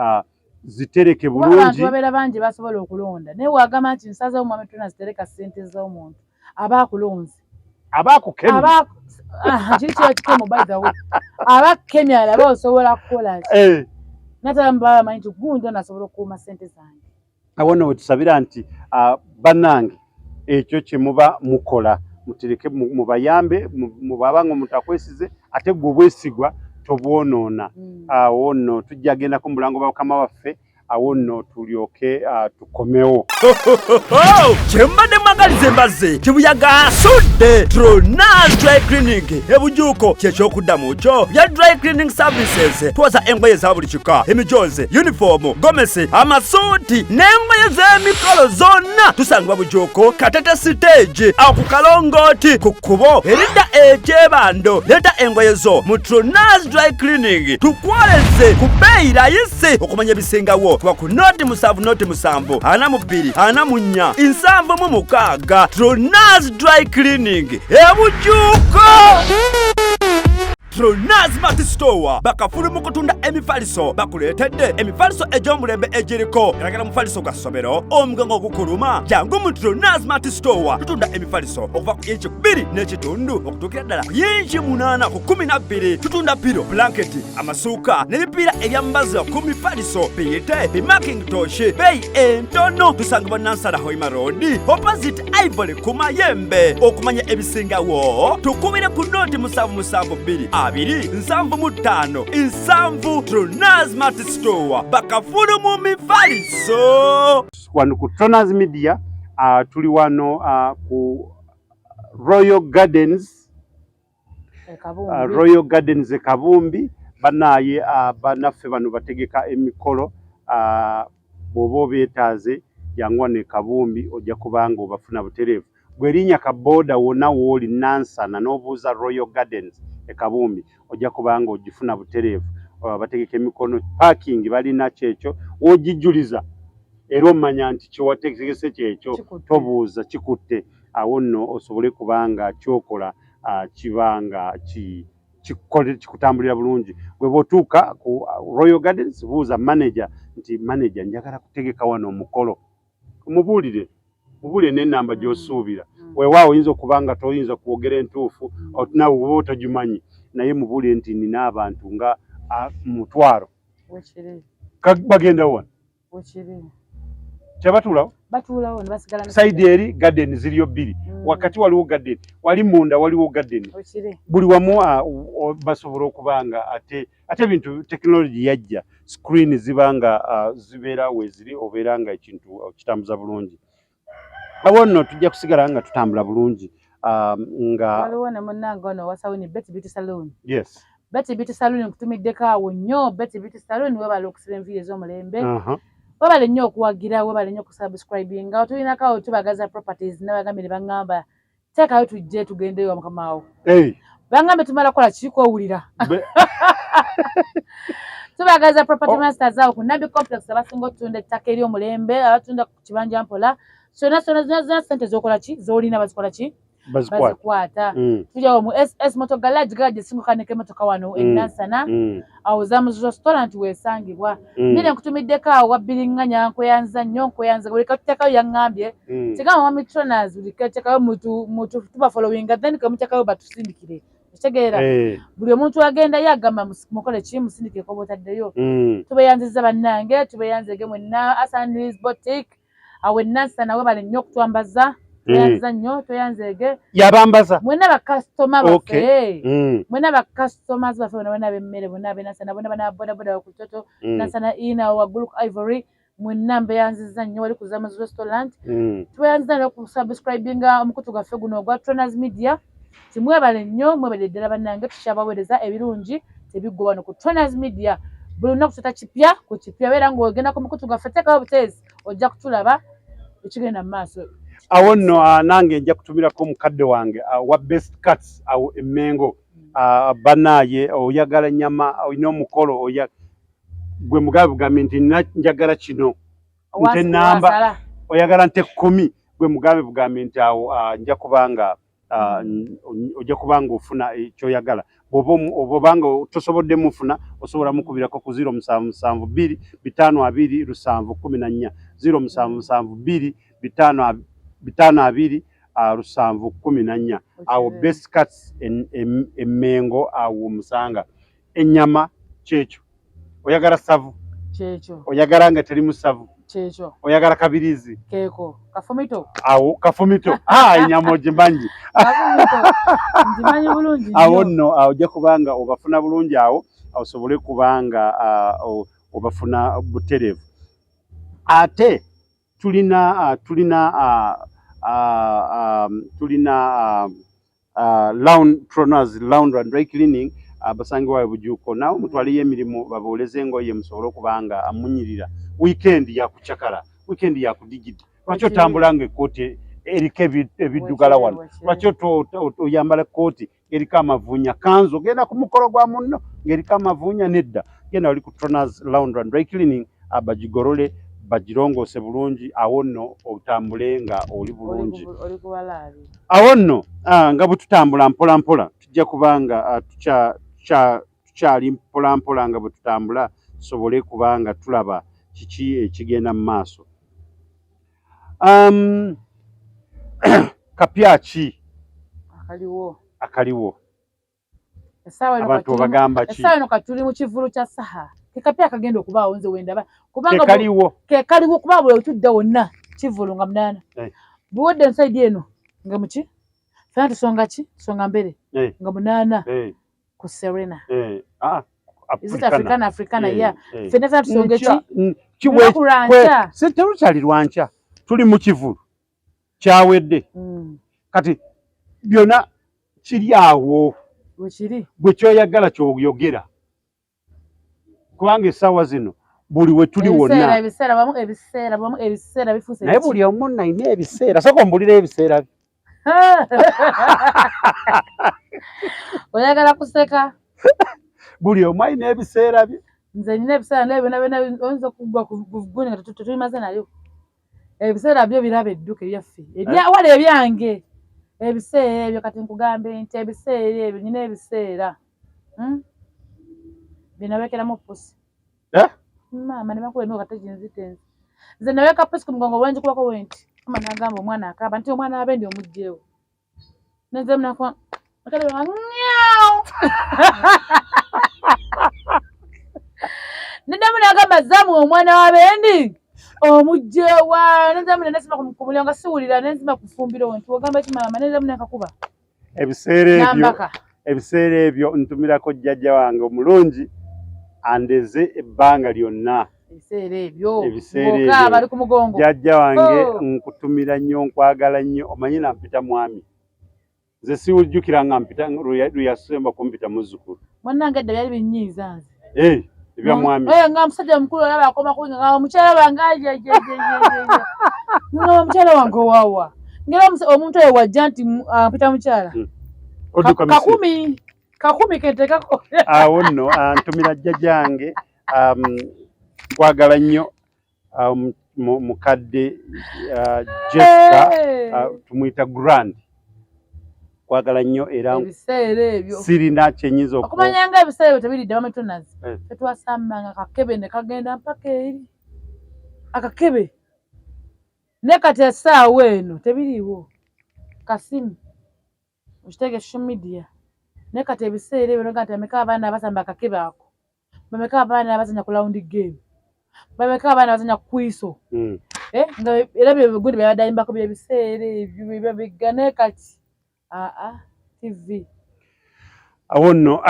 zitereke bulungi abantu babeera bangi basobola okulonda naye wagamba nti nsazeewo mwami tuna zitereka ssente z'omuntu aba akulonze abaakukemi kiri kyekikemu by the way abakemi alabe osobola kukola ki natamba bamanyi nti gundi ono asobola okukuuma ssente zange awo nno wetusabira nti bannange ekyo kye muba mukola mutereke mubayambe mubabanga omuntu akwesize ate gwe obwesigwa tobwonoona awo nno tujja genda ku mulango bakama baffe awo nno tulyoke tukomewo kyembadde mwagalize mbaze kibuyaga asudde Tronas Dry Cleaning ebujuuko kyekyokuddamu kyo bya dry cleaning services twoza engoye za buli kika emijoze uniform gomesi amasuuti n'engoye z'emikolo zonna tusangibwa bujuuko Katete stage awo ku Kalongooti ku kkubo eridda ekyebando leeta engoye zo mu Tronas Dry Cleaning tukwoleze ku bbeeyi rayisi okumanya ebisingawo kuba ku noti 7 42 44 76 Tronas Dry Cleaning ebujuuko Tronas Mart Store bakafulu mu kutunda emifaliso bakuleetedde emifaliso egy'omulembe egiriko eragala mufaliso gwa ssomero omugongo ogukuluma jangu mu Tronas Mart Store tutunda emifaliso okuva ku inchi 2 n'ekitundu okutuukira ddala ku inchi 8 ku 12 tutunda piro blanketi amasuuka n'ebipiira ebyambaza ku mifaliso biyite bimakintosh beeyi entono tusangibwa Nansana Hoima Road opposite Ivory ku Mayembe okumanya ebisingawo tukubire ku noti 772 275 Tronas Mart Store bakafulu mu mifaliso wano ku Tronas Media tuli wano ku Royal Gardens Kabumbi banaye banaffe bano bategeka emikolo bw'oba obeetaaze jangu ne Kabumbi ojja kubanga obafuna butereevu gwerinnya ka boda wonna wooli Nansana n'obuuza Royal Gardens Kabumbi ojja kubanga ogifuna butereevu bategeka emikono parking balina kyekyo wogijjuliza era omanya nti kyewategese kyekyo tobuuza kikutte awo nno osobole kubanga kyokola kibanga kikutambulira bulungi gwe bw'otuuka ku Royal Gardens buuza manager nti manager njagala kutegeka wano omukolo mubuulire n'ennamba gy'osuubira weewaawo oyinza okubanga toyinza kwogera entuufu nawe oba otagimanyi naye mubuulire nti nina abantu nga 1,000 bagenda wano kyabatuulawo saidi eri garden ziriyo 2 wakati waliwo garden wali munda waliwo garden buli wamu basobola okubanga ate ebintu technology yajja screen zibanga zibeera weziri obeera nga ekintu kitambuza bulungi awo nno tujja kusigala nga tutambula bulungi nga waliwo ne munnange ono wasawo ni Betty Beauty Salon. Yes. Betty Beauty Salon nkutumiddeko awo nnyo Betty Beauty Salon webala okusiba enviiri ez'omulembe webale nnyo okuwagira webale nnyo okusubscribinga tulinako awo tubagaza properties n'abagambire baŋŋamba teekayo tujje tugendeyo mukama awo bangambe tumala kola kikuwulira tubagaza property masters zao ku Nabi complex abasinga otunda ettaka eri omulembe abatunda ku kibanja mpola sona sente zokola ki zolina bazikola ki bazikwata tujja mu SS motor garage singukaneke motoka wano enansana awo zamu restaurant wesangibwa nine nkutumiddeko awo wabbiringanya nkweyanza nnyo nkweyanza buli katutekayo yaŋŋambye tegama wamitronas buli katutekayo mutu tuba following then kamutekayo batusindikire kitegeera buli omuntu agenda yagamba mukole ki musindikire ko botaddeyo tubeyanziza bannange tubeyanzege mwenna Asan's boutique awe nansana we bali nnyo okutwambaza yanza nnyo toyanzege yabambaza mwena ba customer bafe mwena ba customers bafe mwena bemmere mwena benasana bana boda ku toto nasana ina wa group ivory mwena mbe yanziza nnyo wali kuzama restaurant tuyanziza no subscribinga omukutu gaffe guno gwa Troners Media timwebale nnyo mwebaleddera bannange tushabawereza ebirungi tebiggwa wano ku Troners Media buli lunaku tuta kipya ku kipya beera ng'ogenda ku mukutu gaffe teekawo buteezi ojja kutulaba ekigenda mu maaso awo nno nange nja kutumirako omukadde wange wa best cuts awo Emmengo banaye oyagala nyama olina omukolo gwe mugabe bugambe nti njagala kino nte namba oyagala nte 10 gwe mugabe bugambe nti awo nja kubanga ojja kubanga ofuna ekyoyagala bw'obanga tosobodde mufuna osobola mukubirako ku 0772 520 714 0772 520 714 awo best cuts Emmengo awo Musanga ennyama kyekyo oyagala savu kyekyo oyagala nga teri musavu kyekyo oyagala kabirizi keeko kafumito awo kafumito ennyama ogimanyi ngimanyi bulungi awo nno ojja kubanga obafuna bulungi awo osobole kubanga obafuna butereevu ate tulina Troners Laundry and Dry Cleaning basangibwa Bujuuko nawo mutwaliyo emirimu babooleze engoye musobole okubanga amunyirira weekend yakucakala weekend yakudigida lwaki otambulanga ekkooti eriko ebiddugala wano lwaki oyambala ekkooti eriko amavuunya kanzu ogenda ku mukolo gwa munno ng'eriko amavuunya nedda genda wali ku Troners Laundry and Dry Cleaning bagigolole bagirongoose bulungi awo nno otambule nga oli bulungi awo nno nga bwe tutambula mpola mpola tujja kubanga tukyali mpola mpola nga bwe tutambula tusobole kubanga tulaba kiki ekigenda mu maaso kapya ki akaliwo abantu bagamba ki essaawa eno katuli mu kivulu kya saha kekapya akagenda okubaawo nze wendaba kubanga kekaliwo kuba bwe otudda wonna kivulu nga munaana buwodde ensaidi eno nga muki fena tusonga ki songa mbere nga munaana ku Serena Africana ya fena tusonga ki terukyali lwanca tuli mu kivulu kyawedde kati byonna kiri awo bwe kyoyagala kyoyogera kubanga essaawa zino buli we tuli wonna ebiseera bifuuse naye buli omu nalina ebiseera sooka ombulira ebiseera bye oyagala kuseka buli omu alina ebiseera bye nze nina ebiseera naye byonna oyinza okugwa ku gguni nga tetulimaze nayo ebiseera byo biraba edduka ebyaffe wala ebyange ebiseera ebyo kati nkugambe nti ebiseera ebyo nina ebiseera binawekeramu pusi maama ne bakuwa eno kate ginzitenzi nze naweka pusi ku mugongo bwenji kubako wenti mama nagamba omwana akaba nti omwana abendi omugjeewo nenze munakuwa otaleba nyaaw nendamu nagamba zamu omwana wabendi omugjeewa nenze muna nesima ku mulyango nga siwulira nenzima kufumbiro nti ogamba ki maama nenze muna akakuba ebiseera ebyo ntumirako jjajja wange omulungi andeze ebbanga lyonna ebiseera bali ku mugongo jjajja wange nkutumira nnyo nkwagala nnyo omanyi nampita mwami nze siwujjukira nga mpita luyasemba kumpita muzzukulu mwannange edda byali binnyiiza nze ebya mwami nga musajja mukulu olaba akoma kuwinga nga omukyala wange nga omukyala wange owawa ngera omuntu oyo wajja nti mpita mukyala kakumi ketekako awo nno ntumira jjajjange twagala nnyo mukadde Jessica tumuyita Grand kwagala nnyo era ebiseera ebyo sirina kyenyiza okumanya nga ebiseera ebyo tebiridde bamitunazi tetwasambanga akakebe ne kagenda mpaka eri akakebe ne kati essaawa eno tebiriiwo kasimu okitege social media ne kati ebiseera ebyo nga bameka abaana abasamba akakebe ako bameka abaana abazanya ku round game bameka abaana abazanya ku kwiso nga era byegundi byabadayimbako byebiseera ebyo bigane kati TV awo nno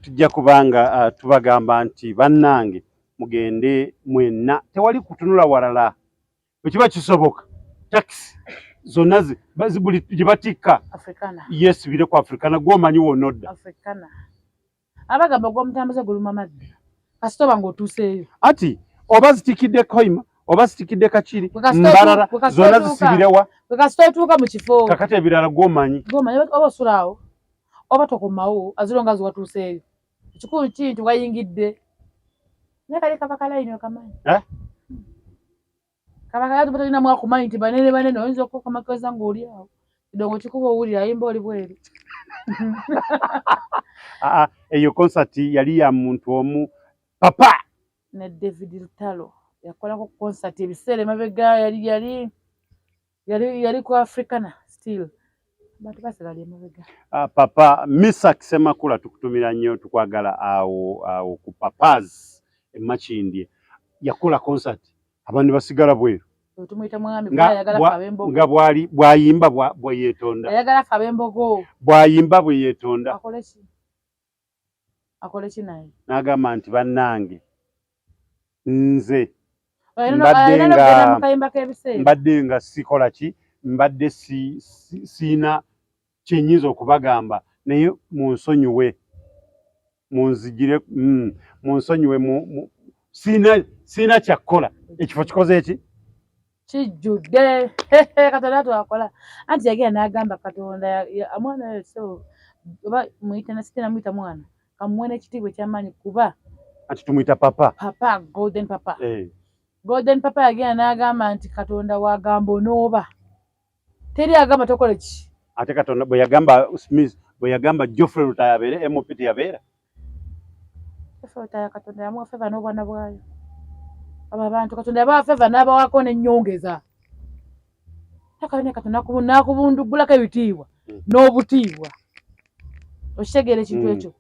tujja kubanga tubagamba nti bannange mugende mwenna tewali kutunula walala bwekiba kisoboka taxi zonna buli gyebatikka yes bire ku Africana gwomanyi wonodda Africana abagamba gw'omutambuze guluma maddi kasitoba ng'otuuseeyo ati oba zitikidde koima oba zitikidde kachiri mbalala zonna zisibirewa kasitoba otuuka mu kifo kakati ebirala gwomanyi oba osulaawo oba tokomawo azironga ziwatuuseeyo ekikulu kintu wayingidde naye kali kaba kalayini okamanyi kaba kala tubatalina mwakumanyi nti banene oyinza okukomakeza ng'oli awo kidongo kikuba owulira ayimba oli bweru eyo konsati yali ya muntu omu papa ne David Lutalo yakolako konsati ebiseera emabega yali ku Africana still bantu basigala emabega papa Misa Kisemakula tukutumira nnyo tukwagala awo ku Papa's Makindye yakola konsati abantu basigala bweru tumuyita mwami yagala fabembogo nga bwayimba bweyetonda yagala fabembogo bwayimba bweyetonda akoleki naye n'agamba nti bannange nze mbadde nga sikola ki mbadde siina kyenyinza okubagamba naye munsonyiwe munzigire munsonyiwe siina kyakkola ekifo kikoze eki kijjudde Katonda twakola anti yagenda n'agamba Katonda mwana so oba muyita nasitena muyita mwana kamuwe n'ekitiibwa ekyamaanyi kuba anti tumuyita papa golden papa golden papa yagenda n'agamba nti Katonda wagamba onooba teri agamba tokola ki ate Katonda bwe yagamba Smith bwe yagamba Geoffrey Lutaya abeere MOP yabeera Geoffrey Lutaya Katonda yamuwa feva n'obwana bwayo abo abantu Katonda yabawa feva n'abawako n'ennyongeza takabine Katonda nakubundugulako ebitiibwa n'obutiibwa okitegeera ekintu ekyo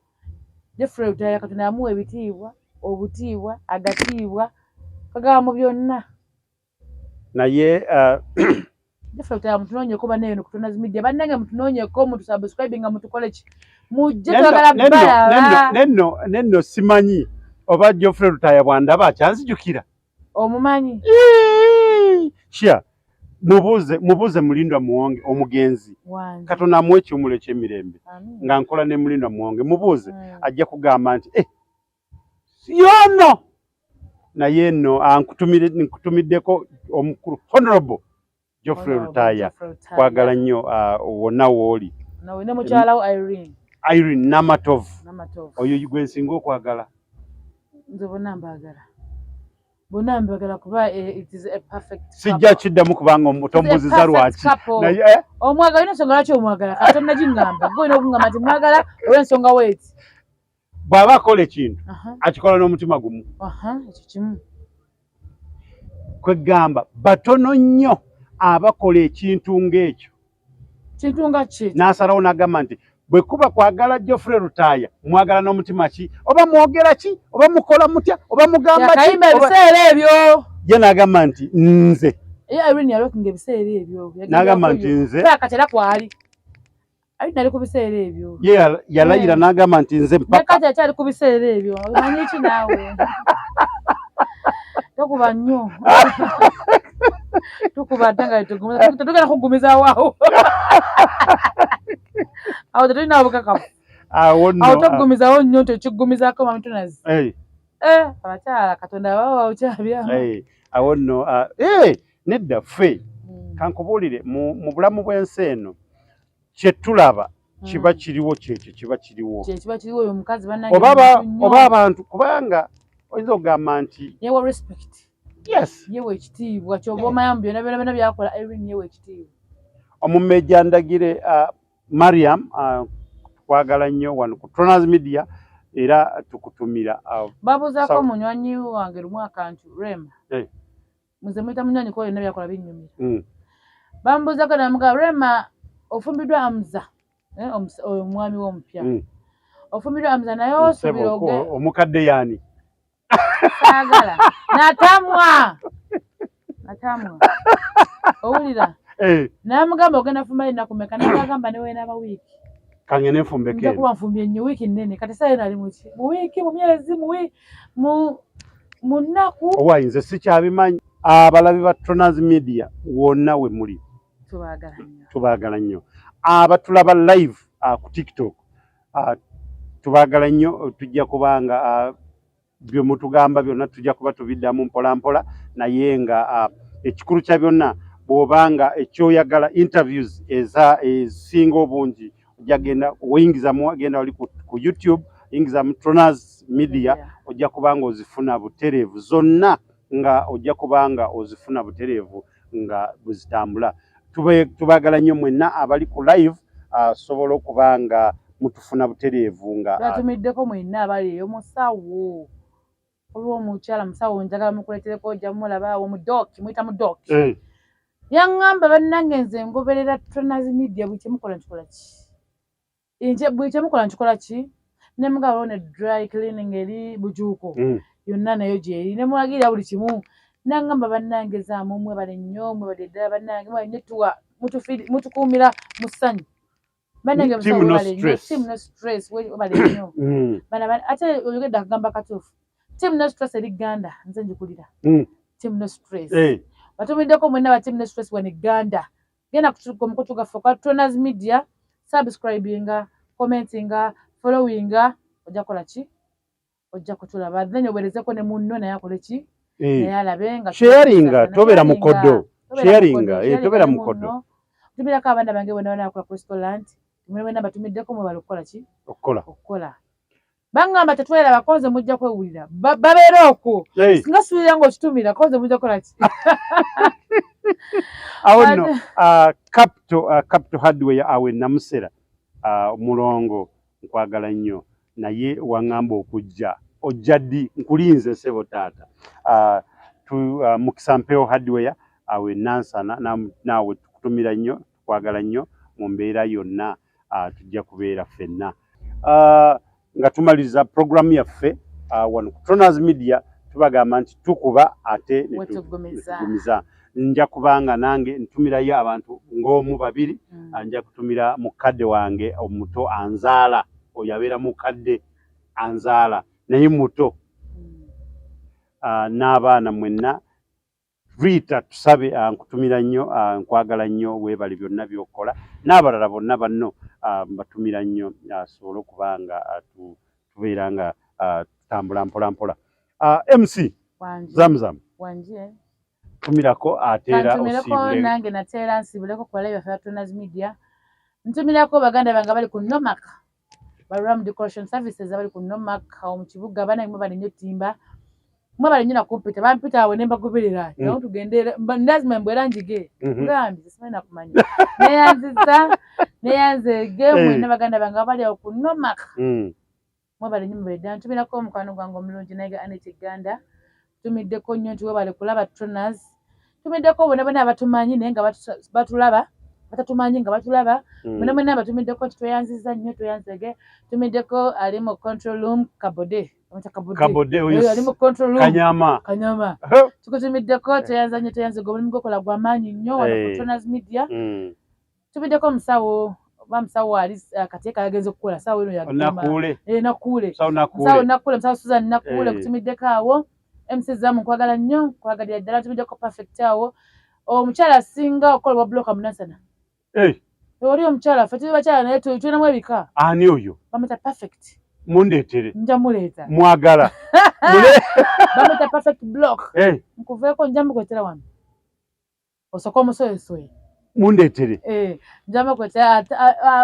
Geoffrey Lutaya Katonda yamuwa ebitiibwa obutiibwa agatiibwa kagaba mu byonna naye Geoffrey Lutaya mutunoonyeko banneyo nokutona zi media bannange mutunoonyeko mutusubscribinga mutukole ki mujje twagala bala nenno simanyi oba Geoffrey Lutaya bwandaba akyanzijukira omumanyi kya mubuuze Mulindwa Muwonge omugenzi Katonda amuwe ekiwumulo eky'emirembe nga nkola ne Mulindwa Muwonge mubuuze ajja kugamba nti yono naye nno nkutumiddeko omukulu Honorable Geoffrey Lutaya kwagala nnyo wonna wooli ne mukyalawo Irene Namatovu oyo gwe nsinga okwagala nze bonna mbagala kuba it is a perfect couple. Sijja kiddamu kubanga omutombuziza lwaki naye omwagala ino nsonga lwaki omwagala kati nagingamba gwe n'okungamba nti mwagala olw'ensonga weeti bw'aba akola ekintu akikola n'omutima gumu ekyo kimu kwegamba batono nnyo abakola ekintu ng'ekyo kintu nga ki n'asalawo n'agamba nti bwe kuba kwagala Geoffrey Lutaya mwagala n'omutima ki oba mwogera ki oba mukola mutya oba mugamba ki yakayimba ebiseera ebyo ye n'agamba nti nze Irene yalokinga ebiseera ebyo n'agamba nti nze katera kwali Irene ali ku biseera ebyo ye yalayira n'agamba nti nze mpaka kati akyali ku biseera ebyo omanyi ki naawe tokuba nnyo tukuba ddanga tetugenda kugumiza waawo awo tetulina obukakafu awo tokugumizawo nnyo tekigumizaako mamitunazi abakyala Katonda bawa okyabyamu awo nno nedda ffe kankubuulire mu bulamu bw'ensi eno kye tulaba kiba kiriwo kyekyo kiba kiriwo oyo mukazi bannange oba abantu kubanga oyinza okugamba nti yewe respect yes yewe ekitiibwa kyoba omayamu byonna byonna byakola Irene yewe ekitiibwa omumejja ndagire Mariam twagala nnyo wano ku Tronaz Media era tukutumira babuzaako munywanyi wange lumu akantu Rema muze mwita munywanyi ko yonna byakola binnyumira bambuzaako namuga Rema ofumbiddwa Amza omwami w'omupya ofumbiddwa Amza naye osubira omukadde yaani saagala natamwa owulira namugamba ogenda fumba ennaku mmeka nagamba ne weena abawiiki kangene nfumbeke nja kuba nfumbye nnyo wiiki nnene kati saa nali mu wiiki mu myezi mu nnaku owayinze sikyabimanyi abalabi ba Tronaz Media wonna we muli tubaagala nnyo abatulaba live ku TikTok tubaagala nnyo tujja kubanga bye mutugamba byonna tujja kuba tubiddamu mpolampola naye nga ekikulu kya byonna bw'obanga ekyoyagala interviews ezisinga obungi ojja genda oyingizamu agenda wali ku YouTube yingiza mu Tronaz Media ojja kubanga ozifuna butereevu zonna nga ojja kubanga ozifuna butereevu nga buzitambula tubaagala nnyo mwenna abali ku live sobola okubanga mutufuna butereevu nga batumiddeko mwenna abali eyo musawo olw'omukyala musawo njagala mukuletereko ojja mulaba omudoki muyita mudoki yaŋŋamba bannange nze ngoberera Tronaz Media buli kyemukola nkikola ki buli kyemukola nkikola ki ne mugabo ne dry cleaning eri bujuuko yonna nayo gyeri ne mulagirira buli kimu naŋŋamba bannange zaamu mwebale nnyo mwebale ddala bannange mwebale nnyo mutukuumira mu ssanyu bannange Team no stress webale nnyo ate oyogedde akagamba katuufu team no stress eri Gganda nze njikulira team no stress batumiddeko mwenna ba team no stress wano Gganda genda ku mukutu gaffe kwa Tronaz Media subscribinga commentinga followinga ojja kola ki ojja kutulaba then oberezeko ne munno naye akole ki naye alabe nga sharinga tobera mukodo sharinga tobera mukodo tumirako abaana bange bonna banakola ku restaurant tumwe batumiddeko mwe balokola ki okukola bangamba tetwera bakonze mujja kwewulira babeera okwo singa suubira ng'okitumira konze mujja kukola ki awo nno Capital Hardware awe namusera mulongo nkwagala nnyo naye waŋŋamba okujja ojja ddi nkulinze ssebo taata mukisaawe Hardware awe Nansana naawe tukutumira nnyo tukwagala nnyo mu mbeera yonna tujja kubeera ffenna nga tumaliriza programu yaffe wano ku Tronaz Media tubagamba nti tukuba ate netugumiza nja kubanga nange ntumirayo abantu ng'omu babiri nja kutumira mukadde wange omuto anzaala oyo abeera mukadde anzaala naye muto n'abaana mwenna Rita tusabe nkutumira nnyo nkwagala nnyo weebali byonna by'okola n'abalala bonna banno batumira nnyo asobole okubanga tubeera nga tutambula mpola MC Zamzam tumirako ateera osiibule nange nateera nsiibuleko ku balabi baffe ba Tronaz Media ntumirako baganda bange bali ku Nomak ba Ram Decoration Services abali ku Nomak awo mu kibuga banange mwe bali nnyo timba mwe bali nnyo na kompyuta bampita awo ne mbagoberera nawo tugende ndazima mbwera njige ngambi simanyi nakumanya neyanzege mwena baganda bange abali awo ku Nomak mwe bali nnyo mubedda ntumirako omukwano gwange omulungi naye Aneti Gganda tumiddeko nnyo nti webale kulaba Tronaz tumiddeko bonna bonna abatumanyi naye nga batulaba batatumanyi nga batulaba bonna bonna abatumiddeko nti tweyanziza nnyo tweyanzege tumiddeko ali mu control room Kabode ali mu control room Kanyama tukutumiddeko tweyanza nnyo tweyanzege omulimu gwokola gw'amaanyi nnyo wano ku Tronaz Media tumiddeko musawo bamusawo ali kateeka yagenze okukola sawo eno Nakule musawo Susan Nakule kutumiddeko awo MC Zamu nkwagala nnyo nkwagalira ddala tumiddeko perfect awo omukyala asinga okukolebwa bloka Munansana oli omukyala ffe tuli bakyala naye tulinamu ebika ani oyo bamwita perfect mundeetere nja muleeta mwagala bamwita perfect block nkuveeko nja mukwetera wano osooka omusoyesoye mundeetere njama kweta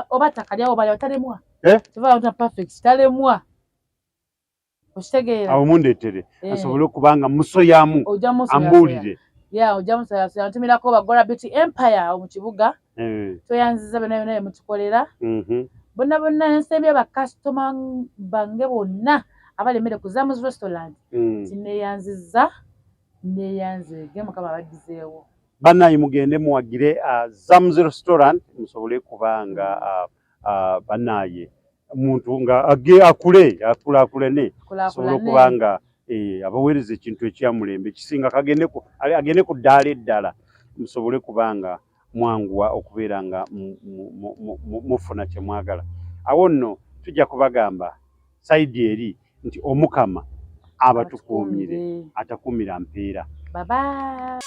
oba takalyawo bali batalemwa tuva una perfect talemwa okitegeera awo mundeetere asobole okubanga musoyamu ambuulire ojja musoyasoya ntumirako bagola beauty empire mu kibuga tweyanziza bonna mutukolera bonna bonna nensembya bakasitoma bange bonna abali emmere ku Zamu's restaurant tineyanziza neyanzege mukama abaddizeewo bannayi mugende muwagire Zamu's restaurant musobole kubanga bannaye omuntu nga akule sobole okubanga abaweereza ekintu ekyamulembe kisinga agende ku ddaala eddala musobole kubanga mwanguwa okubeera nga mufuna kye mwagala. Awo nno tujja kubagamba sayidi eri nti Omukama abatukuumire atakuumira mpeera. Bye bye.